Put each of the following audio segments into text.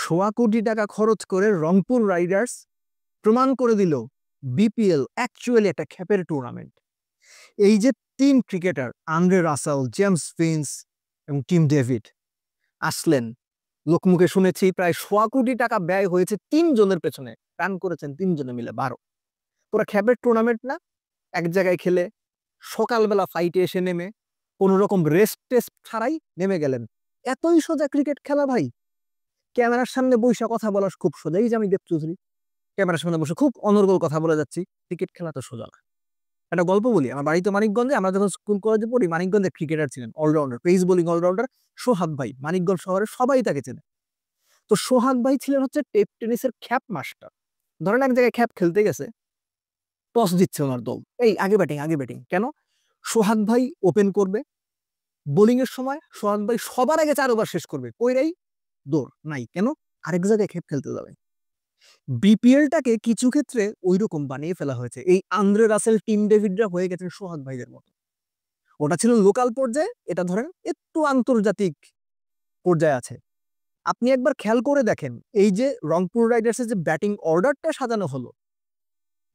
সোয়া কোটি টাকা খরচ করে রংপুর রাইডার্স প্রমাণ করে দিল বিপিএল অ্যাকচুয়ালি একটা খ্যাপের টুর্নামেন্ট। এই যে তিন ক্রিকেটার আন্দ্রে রাসেল, জেমস ফিন্স এবং টিম ডেভিড আসলেন, লোকমুখে শুনেছি প্রায় সোয়া কোটি টাকা ব্যয় হয়েছে তিনজনের পেছনে, রান করেছেন তিনজনে মিলে 12। পুরো খ্যাপের টুর্নামেন্ট না, এক জায়গায় খেলে সকালবেলা ফাইটে এসে নেমে কোনো রকম রেস্ট টেস্ট ছাড়াই নেমে গেলেন। এতই সোজা ক্রিকেট খেলা ভাই। ক্যামেরার সামনে বসে কথা বলা খুব সোজা। এই যে আমি দেব চৌধুরী ক্যামেরার সামনে বসে খুব অনর্গল কথা বলে যাচ্ছি, ক্রিকেট খেলা তো সোজা না। একটা গল্প বলি, আমার বাড়ি তো মানিকগঞ্জে, আমরা যখন স্কুল কলেজে পড়ি মানিকগঞ্জে ক্রিকেটার ছিলেন অলরাউন্ডার, পেস বোলিং অলরাউন্ডার সোহাগ ভাই। মানিকগঞ্জ শহরে সবাই তাকে চেনে। তো সোহাগ ভাই ছিলেন হচ্ছে টেপ টেনিসের খ্যাপ মাস্টার। ধরেন এক জায়গায় খ্যাপ খেলতে গেছে, টস দিচ্ছে ওনার দল, এই আগে ব্যাটিং। কেন? সোহাগ ভাই ওপেন করবে, বোলিং এর সময় সোহাগ ভাই সবার আগে 4 ওভার শেষ করবে, কইরাই দৌড় নাই। কেন? আরেক জায়গায় খ্যাপ খেলতে যাবে। বিপিএলটাকে কিছু ক্ষেত্রে ওই রকম বানিয়ে ফেলা হয়েছে। এই আন্দ্রে রাসেল, টিম ডেভিডরা হয়ে গেছেন সোহাগ ভাইদের মতো। ওটা ছিল লোকাল পর্যায়ে, এটা ধরেন একটু আন্তর্জাতিক পর্যায়ে আছে। আপনি একবার খেয়াল করে দেখেন, এই যে রংপুর রাইডার্সের যে ব্যাটিং অর্ডারটা সাজানো হলো,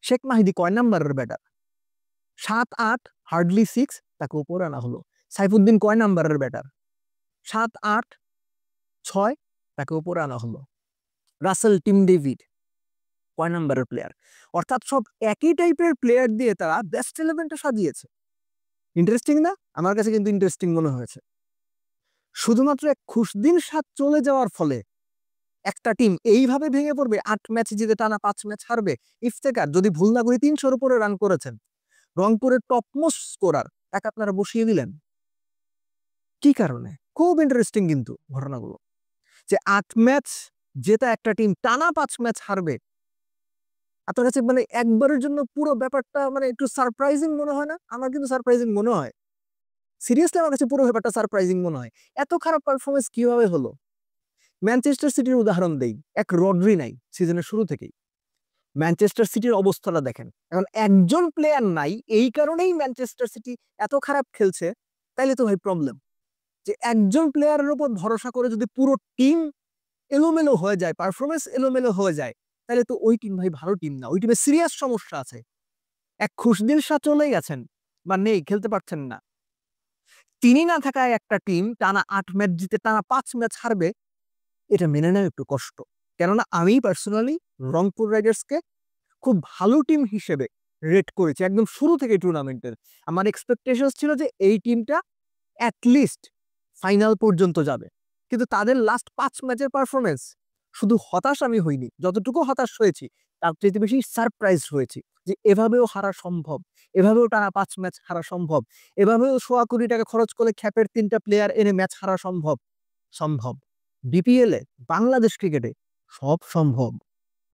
শেখ মাহিদি কয় নাম্বারের ব্যাটার? 7-8 হার্ডলি 6, তাকে উপরে আনা হলো। সাইফুদ্দিন কয় নাম্বারের ব্যাটার? 7-8-6, তাকে উপরে আনা হলো। রাসেল, টিম ডেভিড কয় নাম্বারের প্লেয়ার? অর্থাৎ সব একই টাইপের প্লেয়ার দিয়ে তারা বেস্ট 11টা সাজিয়েছে। ইন্টারেস্টিং না? আমার কাছে কিন্তু ইন্টারেস্টিং মনে হয়েছে। শুধুমাত্র এক খুশদিন সাত চলে যাওয়ার ফলে একটা টিম এইভাবে ভেঙে পড়বে, 8 ম্যাচ জিতে টানা 5 ম্যাচ হারবে। ইফতেখার যদি ভুল না করি 300-র উপরে রান করেছেন, রংপুরের টপমোস্ট স্কোরার, তাকে আপনারা বসিয়ে দিলেন কি কারণে? খুব ইন্টারেস্টিং কিন্তু ঘটনাগুলো, যে 8 ম্যাচ জেতা একটা টিম টানা 5 ম্যাচ হারবে। আপনার কাছে মানে একবারের জন্য পুরো ব্যাপারটা মানে একটু সারপ্রাইজিং মনে হয় না? আমার কিন্তু সারপ্রাইজিং মনে হয়। সিরিয়াসলি আমার কাছে পুরো ব্যাপারটা সারপ্রাইজিং মনে হয়। এত খারাপ পারফরমেন্স কিভাবে হলো? ম্যানচেস্টার সিটির উদাহরণ দেই, এক রড্রি নাই সিজনের শুরু থেকেই। ম্যানচেস্টার সিটির অবস্থাটা দেখেন, এখন একজন প্লেয়ার নাই, এই কারণেই ম্যানচেস্টার সিটি এত খারাপ খেলছে। তাইলে তো ভাই প্রবলেম, যে একজন প্লেয়ারের উপর ভরসা করে যদি পুরো টিম এলোমেলো হয়ে যায়, পারফরমেন্স এলোমেলো হয়ে যায়, তাহলে তো ওই টিম ভাই ভালো টিম না, ওই টিমে সিরিয়াস সমস্যা আছে। এক খুশদিন শাহ চলেই গেছেন বা নেই, খেলতে পারছেন না। তিনি না থাকায় একটা টিম টানা 8 ম্যাচ জিতে টানা 5 ম্যাচ হারবে, এটা মেনে নেওয়া একটু কষ্ট। কেননা আমি পার্সোনালি রংপুর রাইডার্সকে খুব ভালো টিম হিসেবে রেট করেছি একদম শুরু থেকে টুর্নামেন্টের। আমার এক্সপেকটেশন ছিল যে এই টিমটা অ্যাটলিস্ট ফাইনাল পর্যন্ত যাবে। কিন্তু তাদের লাস্ট 5 ম্যাচের পারফরমেন্স, শুধু হতাশ আমি হইনি, যতটুকু হতাশ হয়েছি তার চেয়ে বেশি সারপ্রাইজ হয়েছি যে এভাবেও হারা সম্ভব, এভাবেও টানা 5 ম্যাচ হারা সম্ভব, এভাবেও সোয়া কোটি টাকা খরচ করে খ্যাপের 3টা প্লেয়ার এনে ম্যাচ হারা সম্ভব। সম্ভব। বিপিএল এ, বাংলাদেশ ক্রিকেটে সব সম্ভব।